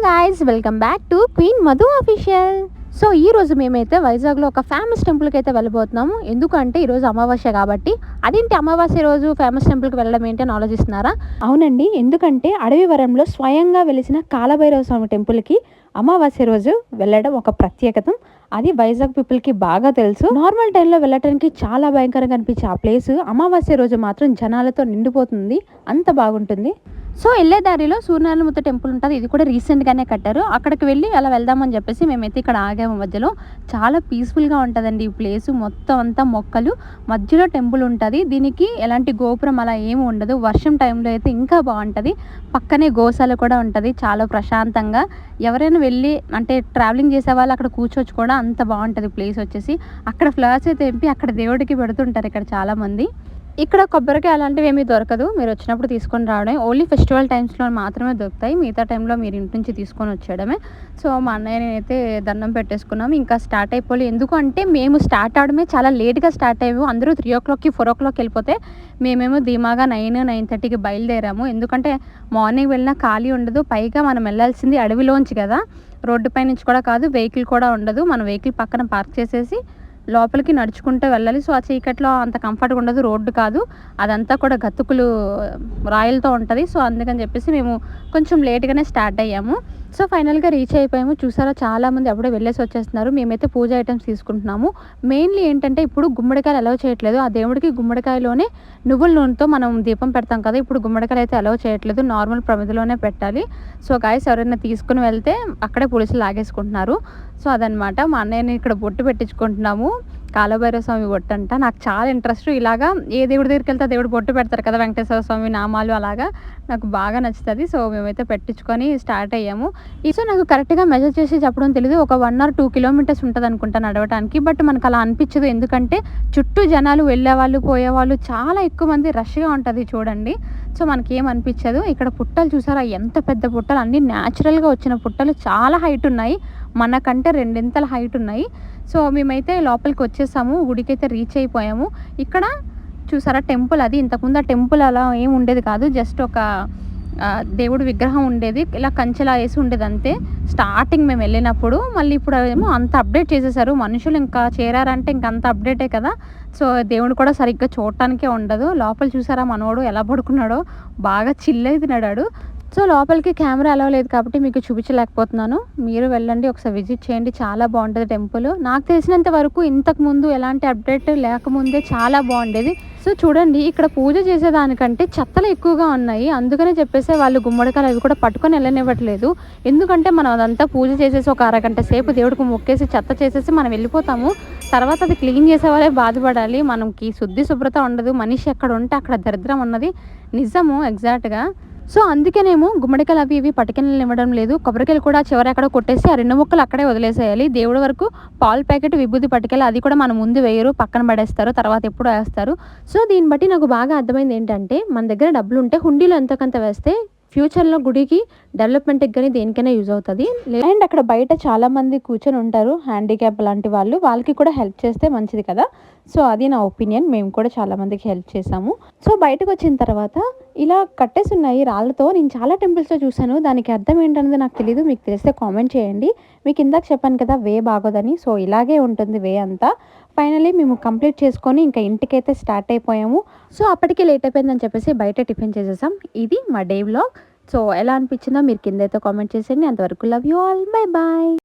Guys, welcome back to queen Madhu official. So ఈ రోజు మేమైతే వైజాగ్లో ఒక ఫేమస్ టెంపుల్కి అయితే వెళ్ళబోతున్నాము. ఎందుకంటే ఈరోజు అమావాస్య కాబట్టి. అదేంటి అమావాస్య రోజు ఫేమస్ టెంపుల్కి వెళ్ళడం ఏంటి అని ఆలోచిస్తున్నారా? అవునండి, ఎందుకంటే అడవివరంలో స్వయంగా వెలిసిన కాలభైరవ స్వామి టెంపుల్కి అమావాస్య రోజు వెళ్ళడం ఒక ప్రత్యేకత. అది వైజాగ్ పీపుల్కి బాగా తెలుసు. నార్మల్ టైంలో వెళ్ళటానికి చాలా భయంకరంగా అనిపించే ఆ ప్లేస్ అమావాస్య రోజు మాత్రం జనాలతో నిండిపోతుంది, అంత బాగుంటుంది. సో వెళ్ళే దారిలో సూర్యనారాయణమూర్తి టెంపుల్ ఉంటుంది. ఇది కూడా రీసెంట్గానే కట్టారు. అక్కడికి వెళ్ళి అలా వెళ్దామని చెప్పేసి మేమైతే ఇక్కడ ఆగాము మధ్యలో. చాలా పీస్ఫుల్గా ఉంటుందండి ఈ ప్లేస్. మొత్తం అంతా మొక్కలు, మధ్యలో టెంపుల్ ఉంటుంది. దీనికి ఎలాంటి గోపురం అలా ఏమి ఉండదు. వర్షం టైంలో అయితే ఇంకా బాగుంటుంది. పక్కనే గోశాల కూడా ఉంటుంది. చాలా ప్రశాంతంగా ఎవరైనా వెళ్ళి అంటే ట్రావెలింగ్ చేసే వాళ్ళు అక్కడ కూర్చోవచ్చు కూడా, అంత బాగుంటుంది ప్లేస్ వచ్చేసి. అక్కడ ఫ్లవర్స్ అయితే తెంపి అక్కడ దేవుడికి పెడుతుంటారు ఇక్కడ చాలామంది. ఇక్కడ కొబ్బరికాయ అలాంటివి ఏమీ దొరకదు. మీరు వచ్చినప్పుడు తీసుకొని రావడమే. ఓన్లీ ఫెస్టివల్ టైమ్స్లో మాత్రమే దొరుకుతాయి. మిగతా టైంలో మీరు ఇంటి నుంచి తీసుకొని వచ్చేయడమే. సో మా అన్నయ్య నేనైతే దండం పెట్టేసుకున్నాము. ఇంకా స్టార్ట్ అయిపోయి, ఎందుకు అంటే మేము స్టార్ట్ అవడమే చాలా లేట్గా స్టార్ట్ అయ్యాము. అందరూ 3 o'clock 4 o'clock వెళ్ళిపోతే మేమేమో ధీమాగా 9-9:30కి బయలుదేరాము. ఎందుకంటే మార్నింగ్ వెళ్ళినా ఖాళీ ఉండదు. పైగా మనం వెళ్ళాల్సింది అడవిలోంచి కదా, రోడ్డుపై నుంచి కూడా కాదు, వెహికల్ కూడా ఉండదు. మన వెహికల్ పక్కన పార్క్ చేసేసి లోపలికి నడుచుకుంటూ వెళ్ళాలి. సో ఆ చీకట్లో అంత కంఫర్ట్గా ఉండదు. రోడ్డు కాదు, అదంతా కూడా గతుకులు రాయలతో ఉంటుంది. సో అందుకని చెప్పేసి మేము కొంచెం లేట్గానే స్టార్ట్ అయ్యాము. సో ఫైనల్గా రీచ్ అయిపోయాము. చూసారా, చాలామంది అప్పుడే వెళ్ళేసి వచ్చేస్తున్నారు. మేమైతే పూజ ఐటమ్స్ తీసుకుంటున్నాము. మెయిన్లీ ఏంటంటే ఇప్పుడు గుమ్మడికాయలు అలౌ చేయట్లేదు. ఆ దేవుడికి గుమ్మడికాయలోనే నువ్వుల నూనెతో మనం దీపం పెడతాం కదా, ఇప్పుడు గుమ్మడికాయలు అయితే అలౌ చేయట్లేదు. నార్మల్ ప్రమిదలోనే పెట్టాలి. సో గాయస్, ఎవరైనా తీసుకుని వెళ్తే అక్కడే పోలీసులు లాగేసుకుంటున్నారు. సో అదనమాట. మా అన్నయ్యని ఇక్కడ బొట్టు పెట్టించుకుంటున్నాము. కాలభైరవ స్వామి బొట్టు అంట. నాకు చాలా ఇంట్రెస్ట్. ఇలాగా ఏ దేవుడి దగ్గరికి వెళ్తే దేవుడు బొట్టు పెడతారు కదా, వెంకటేశ్వర స్వామి నామాలు, అలాగా నాకు బాగా నచ్చుతుంది. సో మేమైతే పెట్టించుకొని స్టార్ట్ అయ్యాము. సో నాకు కరెక్ట్గా మెజర్ చేసి చెప్పడం తెలియదు. ఒక 1 or 2 kilometers ఉంటుంది అనుకుంటా నడవడానికి. బట్ మనకు అలా అనిపించదు, ఎందుకంటే చుట్టూ జనాలు వెళ్ళేవాళ్ళు పోయేవాళ్ళు చాలా ఎక్కువ మంది, రష్గా ఉంటుంది చూడండి. సో మనకేం అనిపించదు. ఇక్కడ పుట్టలు చూసారా, ఎంత పెద్ద పుట్టలు, అన్నీ న్యాచురల్గా వచ్చిన పుట్టలు, చాలా హైట్ ఉన్నాయి. మనకంటే 2 హైట్ ఉన్నాయి. సో మేమైతే లోపలికి వచ్చేసాము. గుడికి అయితే రీచ్ అయిపోయాము. ఇక్కడ చూసారా టెంపుల్, అది ఇంతకుముందు ఆ టెంపుల్ అలా ఏం ఉండేది కాదు. జస్ట్ ఒక దేవుడి విగ్రహం ఉండేది, ఇలా కంచెలా వేసి ఉండేది అంతే స్టార్టింగ్ మేము వెళ్ళినప్పుడు. మళ్ళీ ఇప్పుడు ఏమో అంత అప్డేట్ చేసేసారు. మనుషులు ఇంకా చేరారంటే ఇంక అంత అప్డేటే కదా. సో దేవుడు కూడా సరిగ్గా చూడటానికే ఉండదు. లోపల చూసారా మనోడు ఎలా పడుకున్నాడో, బాగా చిల్లైతున్నాడు. సో లోపలికి కెమెరా అలౌ లేదు కాబట్టి మీకు చూపించలేకపోతున్నాను. మీరు వెళ్ళండి, ఒకసారి విజిట్ చేయండి. చాలా బాగుంటుంది టెంపుల్. నాకు తెలిసినంత వరకు ఇంతకుముందు ఎలాంటి అప్డేట్ లేకముందే చాలా బాగుండేది. సో చూడండి, ఇక్కడ పూజ చేసేదానికంటే చెత్తలు ఎక్కువగా ఉన్నాయి. అందుకనే చెప్పేసి వాళ్ళు గుమ్మడికాయలు అవి కూడా పట్టుకొని వెళ్ళనివ్వట్లేదు. ఎందుకంటే మనం అదంతా పూజ చేసేసి ఒక అరగంట సేపు దేవుడికి మొక్కేసి చెత్త చేసేసి మనం వెళ్ళిపోతాము. తర్వాత అది క్లీన్ చేసే వాళ్ళే బాధపడాలి. మనకి శుభ్రత ఉండదు. మనిషి ఎక్కడ ఉంటే అక్కడ దరిద్రం ఉన్నది నిజము, ఎగ్జాక్ట్గా. సో అందుకేనేమో గుమ్మడికాయలు అవి ఇవి పట్టుకెళ్ళి ఇవ్వడం లేదు. కొబ్బరికాయలు కూడా చివరి ఎక్కడ కొట్టేసి ఆ 2 ముక్కలు అక్కడే వదిలేసేయాలి. దేవుడి వరకు పాలు ప్యాకెట్, విభూతి పట్టుకెళ్ళి అది కూడా మన ముందు వేయరు, పక్కన పడేస్తారు, తర్వాత ఎప్పుడు వేస్తారు. సో దీన్ని బట్టి నాకు బాగా అర్థమైంది ఏంటంటే, మన దగ్గర డబ్బులు ఉంటే హుండీలో ఎంతకంత వేస్తే ఫ్యూచర్లో గుడికి డెవలప్మెంట్కి కానీ దేనికైనా యూజ్ అవుతుంది. అండ్ అక్కడ బయట చాలా మంది కూర్చొని ఉంటారు, హ్యాండిక్యాప్ లాంటి వాళ్ళు, వాళ్ళకి కూడా హెల్ప్ చేస్తే మంచిది కదా. సో అది నా ఒపీనియన్. మేము కూడా చాలా మందికి హెల్ప్ చేసాము. సో బయటకు వచ్చిన తర్వాత ఇలా కట్టేసి ఉన్నాయి రాళ్ళతో. నేను చాలా టెంపుల్స్లో చూశాను. దానికి అర్థం ఏంటనేది నాకు తెలియదు. మీకు తెలిస్తే కామెంట్ చేయండి. మీకు ఇందాక చెప్పాను కదా వే బాగోదని. సో ఇలాగే ఉంటుంది వే అంతా. ఫైనలీ మేము కంప్లీట్ చేసుకొని ఇంకా ఇంటికైతే స్టార్ట్ అయిపోయాము. సో అప్పటికే లేట్ అయిపోయిందని చెప్పేసి బయట టిఫిన్ చేసేసాం. ఇది మా డే వ్లాగ్. సో ఎలా అనిపించిందో మీరు కింద అయితే కామెంట్ చేసేయండి. అంతవరకు love you all, bye bye.